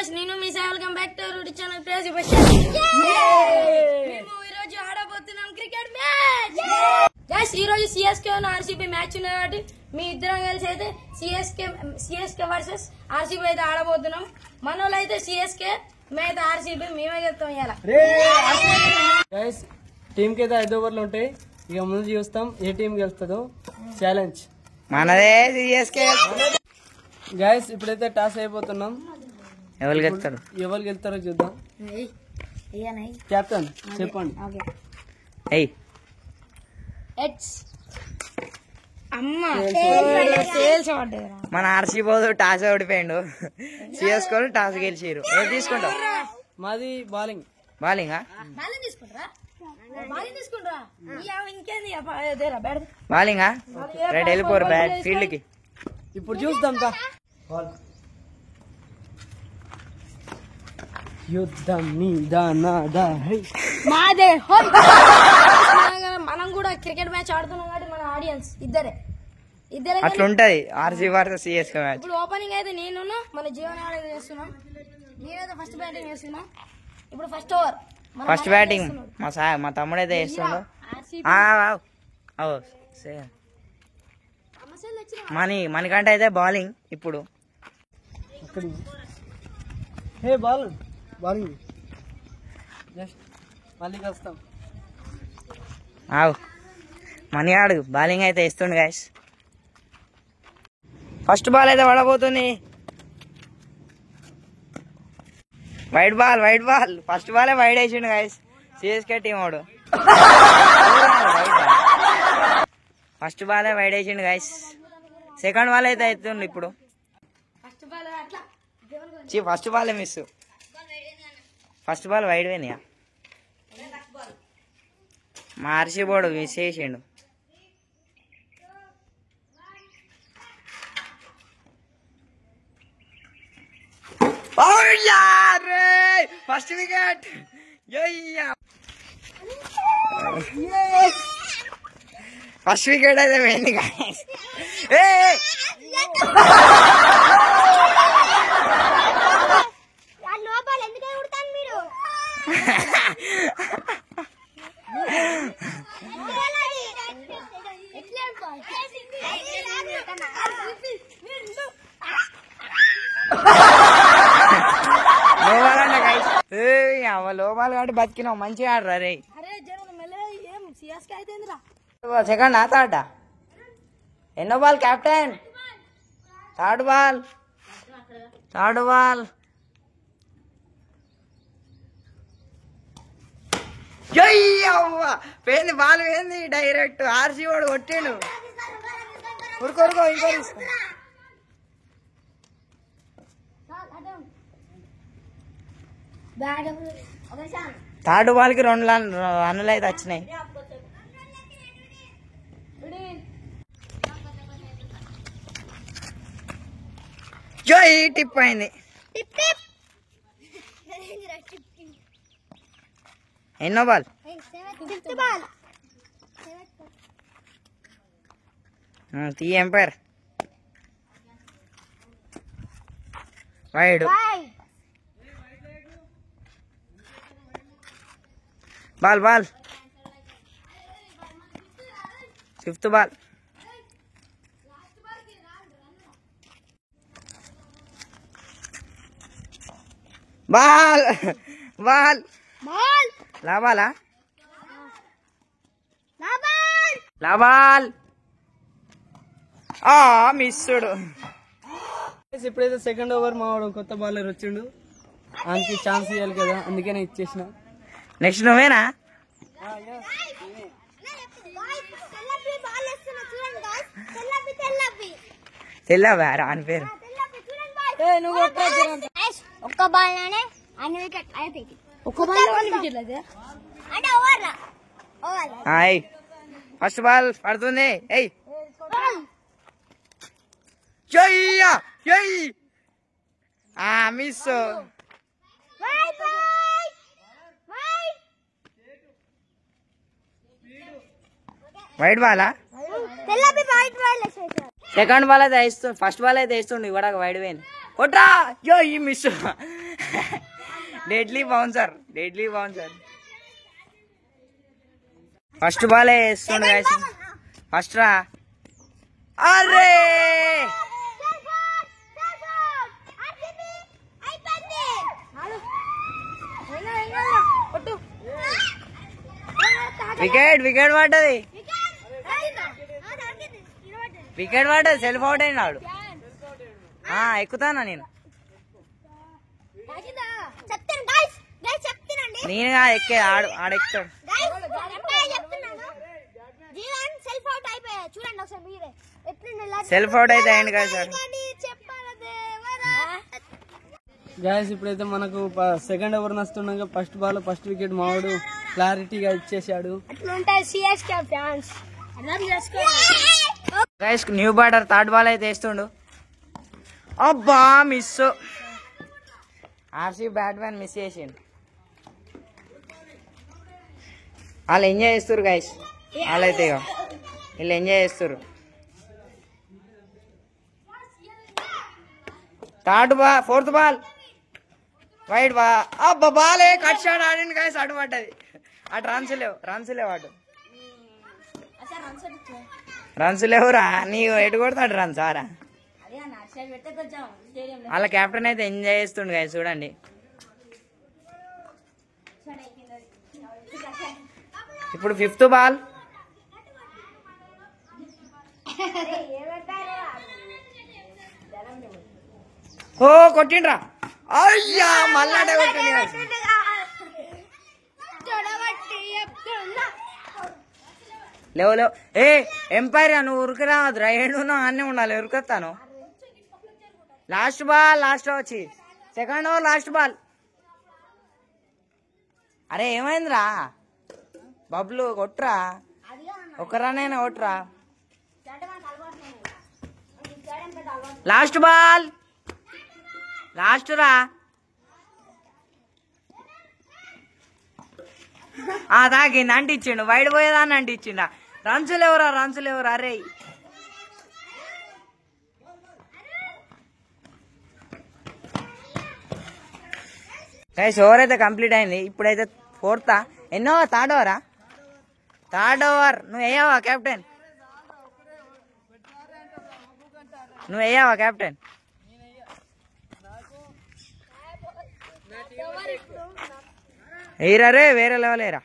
guys, నేను మీ welcome back to root channel crazy Basher. మేము ఈ రోజు ఆడబోతున్నాం క్రికెట్ మ్యాచ్. guys, ఈ రోజు సిఎస్కే and ఆర్సీబీ మ్యాచ్ ఉంది కాబట్టి మీ ఇద్దరం కలిసి అయితే సిఎస్కే వర్సెస్ ఆర్సీబీ అయితే ఆడబోతున్నాం. మనోళ్ళు అయితే సిఎస్కే, మేమైతే ఆర్సీబీ. మేమే గెలుస్తాం ఇయాల. గైస్ టీమ్ కి అయితే 5 ఓవర్లు ఉంటాయి. ఇక ముందు చూస్తాం ఏ టీం గెలుస్తుందో. ఛాలెంజ్ మనదే సిఎస్కే. గైస్ ఇప్పుడైతే టాస్ అయిపోతున్నాం. ఎవరు గెలుతారో చూద్దాం. కెప్టెన్ చెప్పండి. మన ఆర్సీ బోదు టాస్ ఓడిపోయిండు. సిఎస్కో టాస్ గెలిచిరు. ఏది తీసుకుంటావు? మాది బౌలింగ్. బౌలింగా? బౌలింగా? రైట్ వెళ్ళిపోరు బ్యాట్ ఫీల్డ్ కి. ఇప్పుడు చూద్దాం. యుద్ధం మాదే. మనం కూడా క్రికెట్ మ్యాచ్ ఆడుతున్నాం కాబట్టి మన ఆడియన్స్ ఇద్దరే. అట్లుంటది ఆర్సీ వర్సెస్ సిఎస్కే మ్యాచ్. ఇప్పుడు ఓపెనింగ్ అయితే నేను మన జీవన ఆడేది చేస్తున్నాం. నేనైతే ఫస్ట్ బ్యాటింగ్ చేస్తున్నా. ఇప్పుడు ఫస్ట్ ఓవర్ ఫస్ట్ బ్యాటింగ్ మా తమ్ముడైతే వేస్తుండో. మనకంటే అయితే బౌలింగ్. ఇప్పుడు బౌలింగ్ జస్ట్ మళ్ళీ వస్తాం. మనీ ఆడు బౌలింగ్ అయితే ఇస్తుండు గాయస్. ఫస్ట్ బాల్ అయితే పడబోతుంది. వైట్ బాల్ ఫస్ట్ బాలే వైడ్ వేసిండు గాయస్. సిఎస్కే టీం వాడు ఫస్ట్ బాలే వైడ్ వేసిండు గాయస్. సెకండ్ బాల్ అయితే అవుతుంది ఇప్పుడు. ఫస్ట్ బాలే మిస్. ఫస్ట్ బాల్ వైడ్ పోయినాయా? మా ఆర్సీ బోర్డు మిస్ చేసిండు. First wicket. ఫస్ట్ వికెట్ అయితే పోయింది గాయస్. లోపాలు కాబట్టి బతికినావు. మంచిగా ఆడరా రే. సెకండ్ థర్డ్ ఎన్నో బాల్ కెప్టెన్? థర్డ్ బాల్ పోయింది. బాల్ పోయింది డైరెక్ట్. ఆర్సీ వాడు కొట్టిండు. ఉరుకోరుకో ఇంకో తీసుకో. థర్డ్ బాల్ కి 2 రన్నులు అయితే వచ్చినాయి. టిప్ అయింది. ఎన్నో బాల్? తీ umpire. Wide ball fifth ball. లాబాలా? మిస్సుడు. ఇప్పుడైతే సెకండ్ ఓవర్ మావాడు కొత్త బౌలర్ వచ్చిండు. ఆయనకి ఛాన్స్ ఇవ్వాలి కదా, అందుకనే ఇచ్చేసిన. నెక్స్ట్ నువ్వేనా? తెల్లవారా అని పేరు. ఒక్క బాల్ అన్ని వికెట్ అయిపోయింది. ఫస్ట్ బాల్ పడుతుంది. Miss. White Bala? Second ball అయితే వేస్తు, ఫస్ట్ బాల్ అయితే వేస్తుండే. ఇవ్వడానికి వైడ్ పోయింది. కొట్రా. ఈ మిస్. డెడ్లీ బౌన్సర్ ఫస్ట్ బాలే వేస్తుండు గైస్ ఫస్ట్ రా అరే వికెట్ పడ్డది సెల్ఫ్ అవుట్ అయినాడు ఎక్కుతానా నేను నేనుగా ఎక్కే ఆడెక్కుతాడు సెల్ఫ్ అవుట్ అయితే అయ్యండి కదా సార్ గాయస్ ఇప్పుడైతే మనకు సెకండ్ ఓవర్ వస్తున్నాక ఫస్ట్ బాల్ ఫస్ట్ వికెట్ మావాడు క్లారిటీగా ఇచ్చేసాడు. Guys new batter third ball అయితే వేస్తుండు. అబ్బా మిస్ ఆర్సీ బ్యాట్మెన్ మిస్ చేసిండు. వాళ్ళు ఎంజాయ్ చేస్తారు గైస్ వాళ్ళైతే వీళ్ళు ఎంజాయ్ చేస్తారు. ఫోర్త్ బాల్ వైడ్ బా అబ్బా బాలే కట్ షాట్ ఆడింది గైస్ అటు పడ్డది. అటు రన్స్ లేవు అటు రన్స్ లేవురా నీకు ఎటు కొడతాడు రన్స్ ఆరా. వాళ్ళ కెప్టెన్ అయితే ఎంజాయ్ చేస్తుండు గైస్ చూడండి. ఇప్పుడు ఫిఫ్త్ బాల్ ఓ కొట్టిండ్రా అయ్యా మళ్ళా కొట్టింది. లేవు ఏ ఎంపైర్ నువ్వు ఉరికిరావద్దురా ఏడున్నా అన్నీ ఉండాలి ఉరికొస్తాను. లాస్ట్ బాల్ వచ్చి సెకండ్ ఓవర్ లాస్ట్ బాల్. అరే ఏమైందిరా బబ్లు కొట్రా ఒక రన్ అయినా కొట్రా. లాస్ట్ బాల్ లాస్ట్ రా తాకింది అంటిచ్చిండు వైడ్ పోయేదాన్ని అంటిచ్చిండా. రన్స్ లేవురా అరే గైస్ ఓవర్ అయితే కంప్లీట్ అయింది. ఇప్పుడైతే ఫోర్తా ఎన్నో థర్డ్ ఓవర్ నువ్వు వేయవా కెప్టెన్ ఎయిరా రే వేరే లెవెల్ ఎయిరా.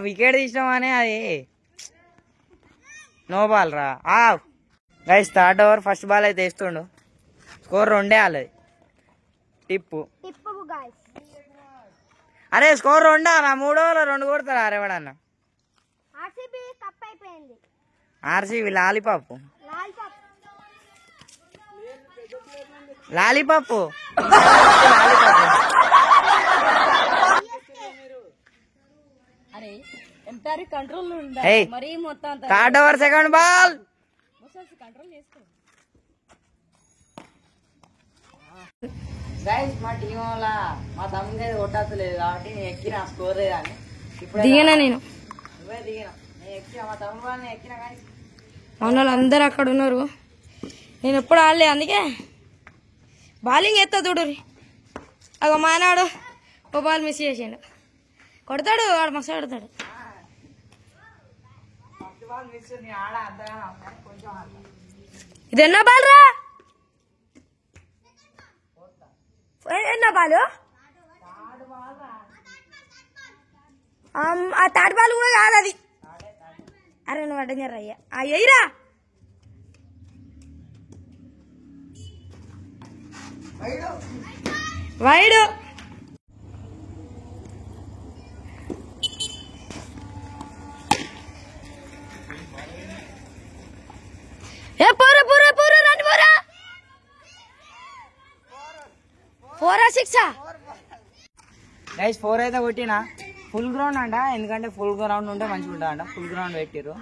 వికెట్ తీసినామనే అది నో బాల్ రా. Guys third over first ball అయితే వేస్తుండు. స్కోర్ 2 వాళ్ళది టిప్పు. అరే స్కోర్ 2 నా 3 ఓవర్లో 2 కొడతారా అరే వాడన్న. RCB lollipop third over second ball guys మా టీం వల్ల మా తమ్ముడి అయితే కొట్టలేదు కాబట్టి నేను ఎక్కిన స్కోర్ లేదని ఇప్పుడు దిగినా నేను ఎక్కిన మా తమ్ముడు వాళ్ళని ఎక్కిన కానీ మన వాళ్ళందరూ అక్కడ ఉన్నారు. నేను ఎప్పుడు ఆడలే అందుకే బౌలింగ్ ఎత్తా చూడు. అగో మానాడు ఓ బాల్ మిస్ చేసిండు. కొడతాడు వాడు మస్తు కొడతాడు. ఇది ఎన్నో బాల్ రా ఎన్నో బాలు ఆ థర్డ్ బాల్ కూడా కాదు అది. అరే నువ్వు అడ్డంగారు అయ్యా అయ్యరా వైడు ఏ పోరా రండి పోరా 4 6 గైస్ 4 అయితే కొట్టినా. ఫుల్ గ్రౌండ్ అంట ఎందుకంటే ఫుల్ గ్రౌండ్ ఉంటే మంచిగా ఉంటుంది అంట. ఫుల్ గ్రౌండ్ పెట్టిరు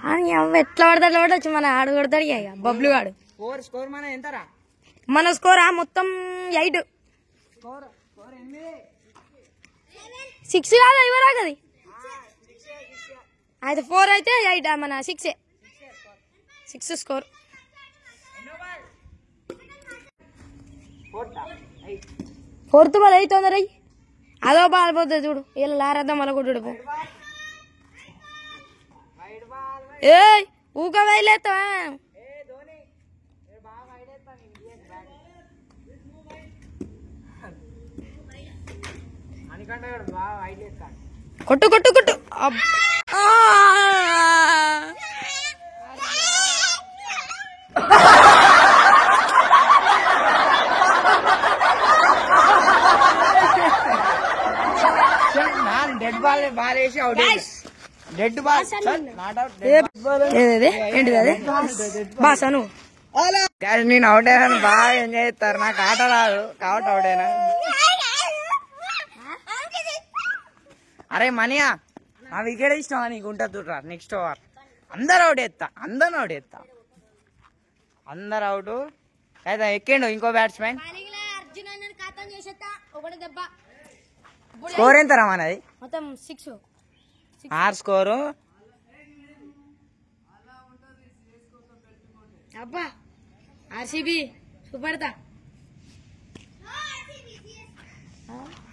ఎట్లా పడతాడు మన ఆడు కొడతాడు ఇక బబ్లు గాడు. స్కోర్ మన ఎంతరా మన స్కోర్ మొత్తం 8 6 కాదు ఇవ్వరా కది అయితే 4 అయితే 8 మన 6 స్కోర్. ఫోర్త్ బాల్ అయి తొందర అయ్యి అదో బాల్ పోతుంది చూడు ఇలా లారద్దాం మళ్ళీ కొట్టుడు పో ఏ ఊక వేయలేతా కొట్టు కొట్టు కొట్టు డెడ్ బాల్ బాల్ వేసి out dead ball not out ఏంటిది అదే బాస్ అను నేను అవుట్ అయినా బాగా ఎంజాయ్ చేస్తారు నాకు ఆట రాదు కాబట్టి అవుట్ అయినా అరే మనీయా ఆ వికెట్ ఇష్టమా నీకు ఉంటుంది చూడరా నెక్స్ట్ ఓవర్ అందరు అవుట్ చేస్తా అందరు అవుట్ చేస్తా అందరు అవుట్ అయితే ఎక్కిండు ఇంకో బ్యాట్స్మెన్ స్కోర్ ఎంత రా మనది మొత్తం 6 6 స్కోరు అబ్బా ఆర్సీబీ సూపర్ తా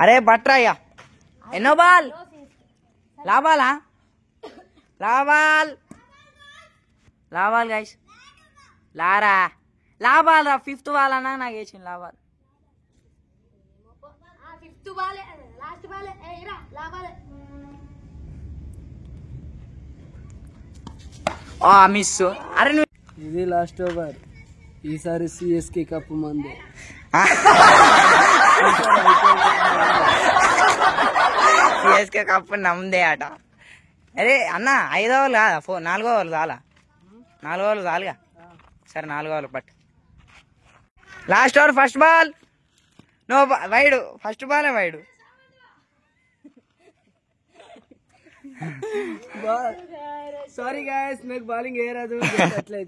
అరే బట్రా అయ్యా ఎన్నో బాల్ లాబాలా లాబాల్ లాబాల్ గైస్ లారా లాబాల్ రా 5th బాల్ అన్నా నాకు వేసింది లాబాల్ ఫిఫ్త్ బాల్ లాస్ట్ బాల్ లాబాలే మిస్ అరే నువ్వు ఇది లాస్ట్ ఓవర్ ఈసారి సిఎస్కే కప్పు మంది సిఎస్కే కప్పు నమ్ముదే ఆట అరే అన్న 5 ఓవర్లు కాదా 4 ఓవర్లు చాలా 4 ఓవర్లు చాలుగా సరే 4 ఓవర్లు పట్టు last over first ball no wide first బాలే వైడ్ సారీ గాయస్ నాకు బౌలింగ్ ఏ రాదు అట్లా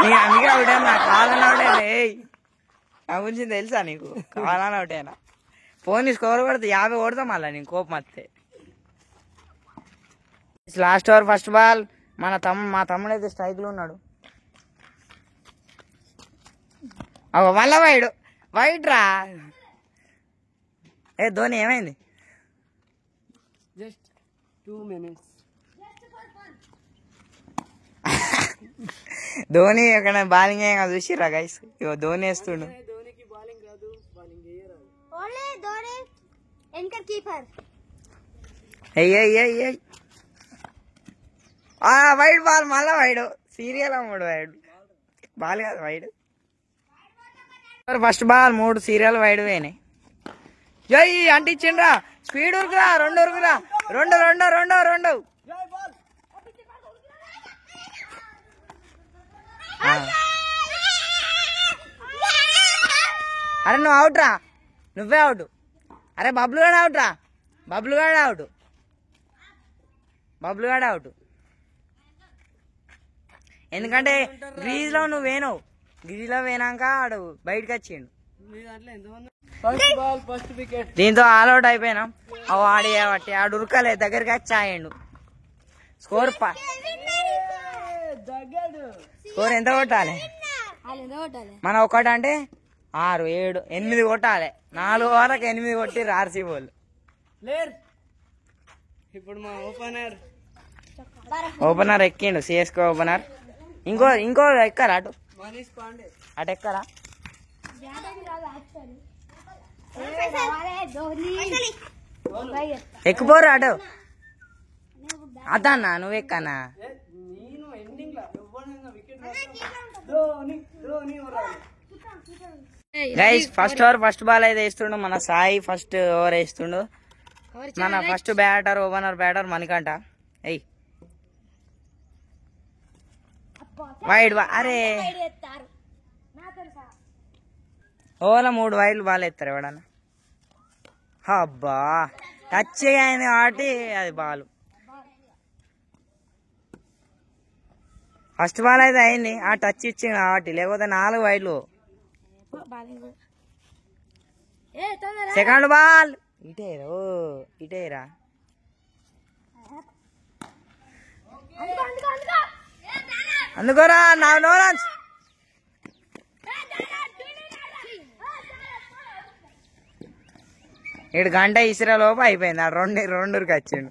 నీ అందుకే అవుట్ అయినా కావాలని అవుట్ అయినా నా గురించి తెలుసా నీకు కావాలని అవుట్ అయినా ఫోన్ స్కోర్ కొడితే 50 కొడతా మళ్ళీ నీకు కోపం వస్తే లాస్ట్ ఓవర్ ఫస్ట్ బాల్ మా తమ్ముడు అయితే స్ట్రైక్ లో ఉన్నాడు మళ్ళా వైడ్ రా ఏ ధోని ఏమైంది జస్ట్ 2 minutes ధోని ఎక్కడ బౌలింగ్ ఏం చూసిరా గైస్ ఇగో ధోని వేస్తుండు ధోనికి బౌలింగ్ రాదు బౌలింగ్ చేయరాదు ఓన్లీ ధోని ఎంకర్ కీపర్ వైడ్ బాల్ మళ్ళా వైడ్ సీరియల్ అమ్ముడు వైడ్ బాల్ కాదు wide first ball 3 serial wide పోయినాయి జై అంటించిండ్రా స్పీడ్ ఉరుకురా 2 ఉరుకురా 2 అరే నువ్వు అవుట్ రా నువ్వే అవుట్ అరే బబ్లు గాడు అవుట్ రా బబ్లు గాడు అవుట్ ఎందుకంటే గ్రీజ్ లో నువ్వు వేనావు గ్రీజ్ లో వేనాక ఆడు బయటకు వచ్చిండు ఫస్ట్ బాల్ ఫస్ట్ వికెట్ దీంతో ఆల్అౌట్ అయిపోయినాం ఆడి బట్టి ఆడు ఉరకలే దగ్గరికి వచ్చి ఆయండు స్కోర్ స్కోర్ ఎంత కొట్టాలి మన ఒకటంటే 6 7 8 కొట్టాలి 4 ఓవర్లకు 8 కొట్టిర్రు ఆర్సీ వాళ్ళు లేర్ ఇప్పుడు మా ఓపెనర్ ఎక్కిండు సిఎస్కే ఓపెనర్ ఇంకో ఎక్కరా అటు మనీష్ పాండే అటు ఎక్కరా ఎక్కుపోరు అటు అదన్నా నువ్వు ఎక్కనా నేను ఎండింగ్ లా ఎవరైనా wicket Dhoni guys first over first ball అయితే వేస్తుండు మన సాయి ఫస్ట్ ఓవర్ వేస్తుండు మన first batter opener batter Manikanta ఎయ్ వైడ్ అరే ఓవర్లో 3 వైడ్లు బాల్ ఎత్తారు ఎవడన్నా అబ్బా టచ్ అయింది కాబట్టి అది బాల్ ఫస్ట్ బాల్ అయితే అయింది ఆ టచ్ ఇచ్చింది కాబట్టి లేకపోతే 4 వైడ్లు సెకండ్ బాల్ ఇటేరా అందుకోరా నో రన్స్ ఇటు గంట ఇసిరా లోపు అయిపోయింది. ఆ రెండుకి వచ్చిండు.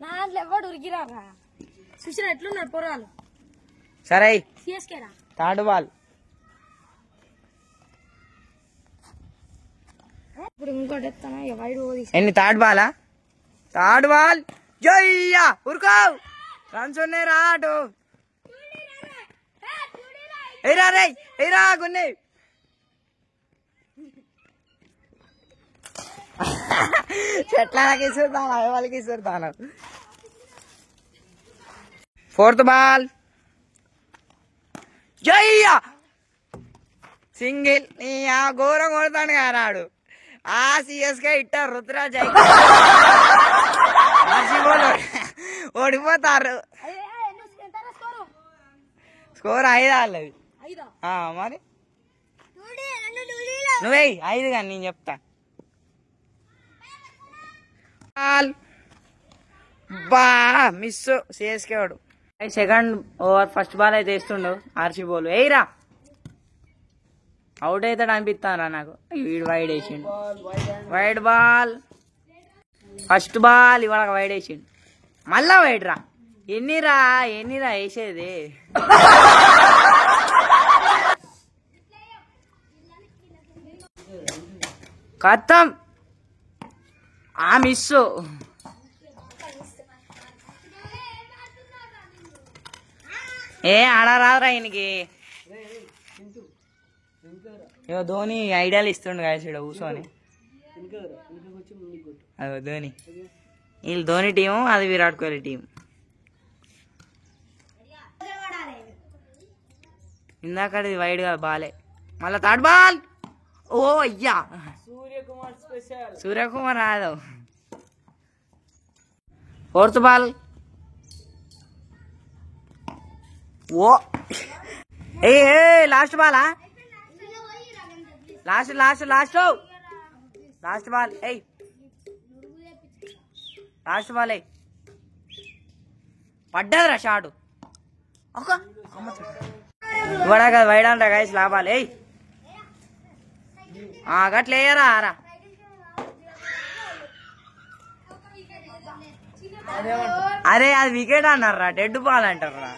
నా దాంట్లో ఎవడు ఉరికిరా చూసిన ఎట్లున్నారు పొరాలు. సరే సిఎస్కే రా. Third ball. ఇప్పుడు ఇంకోటి ఎత్తానా వైడ్ ఎన్ని థర్డ్ బాలా? Third ball. జయ్యా ఉరుకో, రన్స్ ఉన్నాయి రా. అటు ఎయిరా రే, ఎయిరా కొన్ని. చెట్లకి ఇసురుతాను, వాళ్ళకి ఇసురుతాను. Fourth ball. జయ్యా సింగిల్. నీ ఆ ఘోరం కొడతాను కానాడు. ఆ సిఎస్కే ఇట్టారు రుతురాజ్ ఓడిపోతారు. స్కోర్ 5 వాళ్ళది. మరి నువ్వే 5 కానీ నేను చెప్తా. బా మిస్ సిఎస్కే వాడు. సెకండ్ ఓవర్ ఫస్ట్ బాల్ అయితే వేస్తుండు ఆర్సీ బౌల్. ఎయిరా అవుట్ అవుతాడు అనిపిస్తాను నాకు. వీడు వైడ్ వేసిండు. Wide ball. ఫస్ట్ బాల్ ఇవాళ వైడ్ వేసిండు. మళ్ళా వైడ్ రా. ఎన్నిరా వేసేది. ఖతం. ఆ మిస్. ఏ ఆడరాదురా ఈయనకి. ఇగో ధోని ఐడియాలు ఇస్తుండు కాసిడ కూర్చొని. అదో ధోని. వీళ్ళు ధోని టీము, అది విరాట్ కోహ్లీ టీం. ఇందాకది వైడ్ గా బాలే. మళ్ళా థర్డ్ బాల్. ఓ అయ్యా సూర్యకుమార్ యాదవ్. Fourth ball. ఓ ఏ లాస్ట్ బాలా? Last ball. ఏయ్ లాస్ట్ బాల్. పడ్డదిరా షాటు. ఇవ్వడా కదా వైడ్ అంట గాయస్. లాభాలు. ఏయ్ గట్లేయరా రా. అరే అది వికెట్ అన్నారా, డెడ్ బాల్ అంటారా.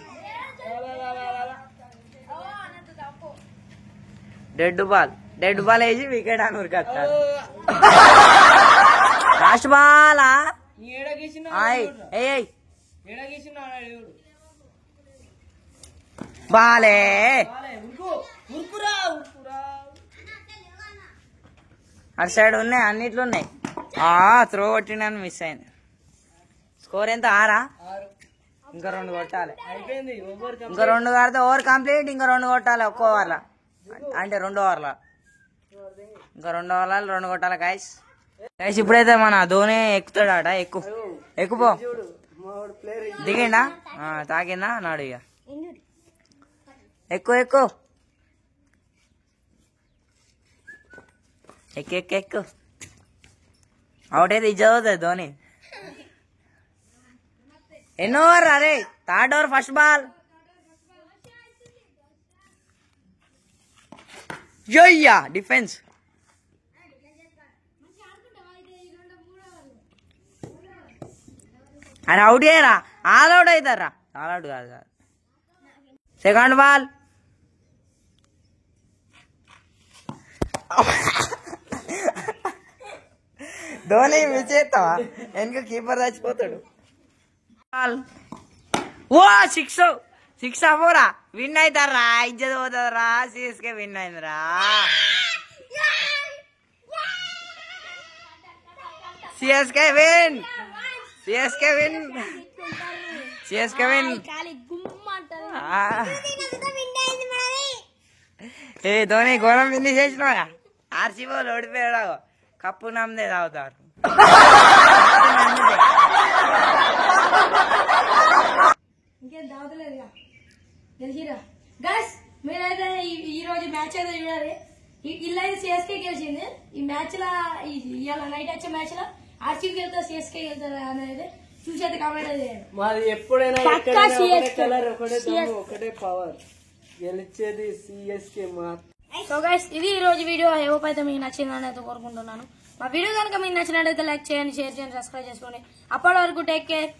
డెడ్ బాల్ వేసి వికెట్ అని ఉరికొస్తారు. లాస్ట్ బాలా. బాలే. అటు సైడ్ ఉన్నాయి, అన్నిట్లో ఉన్నాయి. త్రో కొట్టినాను, మిస్ అయింది. స్కోర్ ఎంత? 6. ఇంకా 2 కొట్టాలి. ఇంకా 2 కొడితే ఓవర్ కంప్లీట్. ఇంకా 2 కొట్టాలి ఒక్క ఓవర్లో, అంటే 2 ఓవర్లో. ఇంకా 2 ఓవర్లలో 2 కొట్టాలి గాయస్. ఇప్పుడైతే మన ధోని ఎక్కుతాడట. ఎక్కుపో. దిగిండా? తాకిందా నాడు. ఇక ఎక్కు అవుట్ అయితే ఇది చదువుతుంది ధోని. ఎన్నో ఓవర్ అరే? Third over first ball. జోయ్యా డిఫెన్స్. అని అవుట్ చేయరా, ఆల్ అవుట్ అవుతారా. ఆల్ అవుట్ కాదు. Second ball. ధోని మిస్ చేస్తావా? వెనక కీపర్ చచ్చిపోతాడు. ఓ 6 4 విన్ అవుతారా. ఇజ్జత్ పోతుందిరా. సిఎస్కే విన్ అయిందిరా. CSK win. ఏ ధోని ఘోరం విన్ చేసినా. ఆర్సీ వాళ్ళు ఓడిపోయాడు. కప్పు నమ్మదే తాగుతారు. ఇంకేం దావతలేదు తెలిసిరా గైస్. మీరైతే ఈ రోజు మ్యాచ్ అయితే చూడాలి. ఇలా సిఎస్కే గెలిచింది. ఈ మ్యాచ్ లా ఇవాళ నైట్ వచ్చే మ్యాచ్ లా ఆర్సీబీ వెళ్తా సిఎస్కే వెళ్తారా అనేది చూసేది కామెంట్ చేయండి. మాది ఎప్పుడైనా ఒకటే కలర్, ఒకటే పవర్. గెలిచేది సిఎస్కే మాత్రం. సో గైస్ ఇది ఈ రోజు వీడియో. ఏ హోప్ అయితే మీకు నచ్చిందని అయితే కోరుకుంటున్నాను. మా వీడియో కనుక మీకు నచ్చినట్టయితే లైక్ చేయండి, షేర్ చేయండి, సబ్స్క్రైబ్ చేసుకోండి. అప్పటి వరకు టేక్ కేర్.